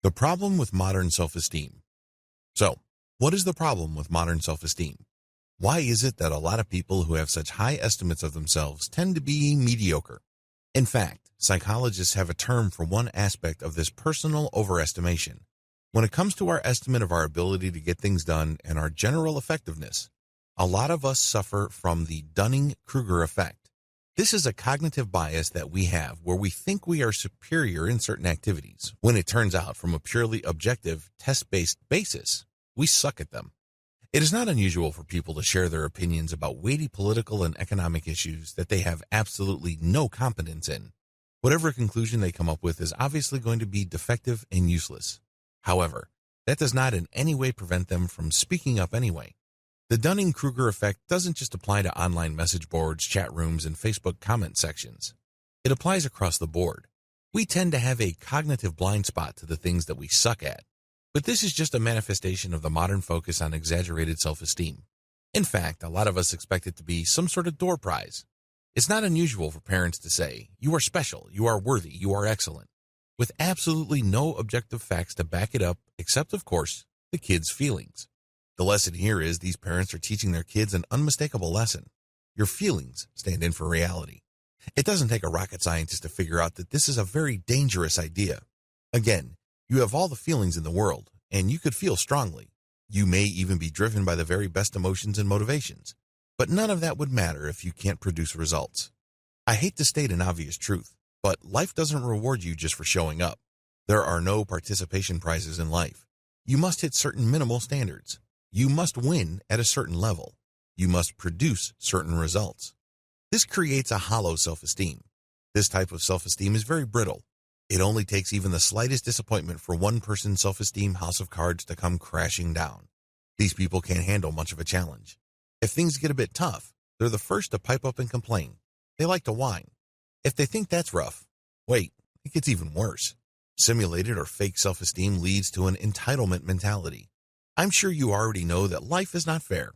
The problem with modern self-esteem. So, what is the problem with modern self-esteem? Why is it that a lot of people who have such high estimates of themselves tend to be mediocre? In fact, psychologists have a term for one aspect of this personal overestimation. When it comes to our estimate of our ability to get things done and our general effectiveness, a lot of us suffer from the Dunning-Kruger effect. This is a cognitive bias that we have where we think we are superior in certain activities, when it turns out from a purely objective, test-based basis, we suck at them. It is not unusual for people to share their opinions about weighty political and economic issues that they have absolutely no competence in. Whatever conclusion they come up with is obviously going to be defective and useless. However, that does not in any way prevent them from speaking up anyway. The Dunning-Kruger effect doesn't just apply to online message boards, chat rooms, and Facebook comment sections. It applies across the board. We tend to have a cognitive blind spot to the things that we suck at. But this is just a manifestation of the modern focus on exaggerated self-esteem. In fact, a lot of us expect it to be some sort of door prize. It's not unusual for parents to say, "You are special, you are worthy, you are excellent," with absolutely no objective facts to back it up, except, of course, the kids' feelings. The lesson here is these parents are teaching their kids an unmistakable lesson. Your feelings stand in for reality. It doesn't take a rocket scientist to figure out that this is a very dangerous idea. Again, you have all the feelings in the world, and you could feel strongly. You may even be driven by the very best emotions and motivations, but none of that would matter if you can't produce results. I hate to state an obvious truth, but life doesn't reward you just for showing up. There are no participation prizes in life. You must hit certain minimal standards. You must win at a certain level. You must produce certain results. This creates a hollow self-esteem. This type of self-esteem is very brittle. It only takes even the slightest disappointment for one person's self-esteem house of cards to come crashing down. These people can't handle much of a challenge. If things get a bit tough, they're the first to pipe up and complain. They like to whine. If they think that's rough, wait, it gets even worse. Simulated or fake self-esteem leads to an entitlement mentality. I'm sure you already know that life is not fair.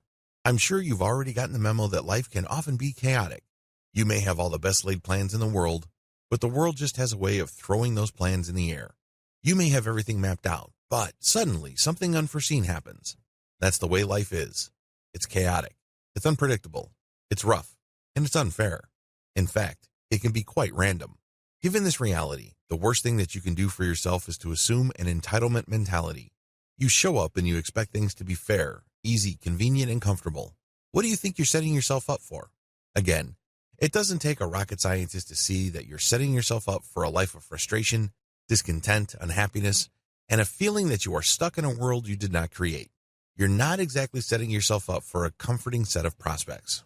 I'm sure you've already gotten the memo that life can often be chaotic. You may have all the best laid plans in the world, but the world just has a way of throwing those plans in the air. You may have everything mapped out, but suddenly something unforeseen happens. That's the way life is. It's chaotic, it's unpredictable, it's rough, and it's unfair. In fact, it can be quite random. Given this reality, the worst thing that you can do for yourself is to assume an entitlement mentality. You show up and you expect things to be fair, easy, convenient, and comfortable. What do you think you're setting yourself up for? Again, it doesn't take a rocket scientist to see that you're setting yourself up for a life of frustration, discontent, unhappiness, and a feeling that you are stuck in a world you did not create. You're not exactly setting yourself up for a comforting set of prospects.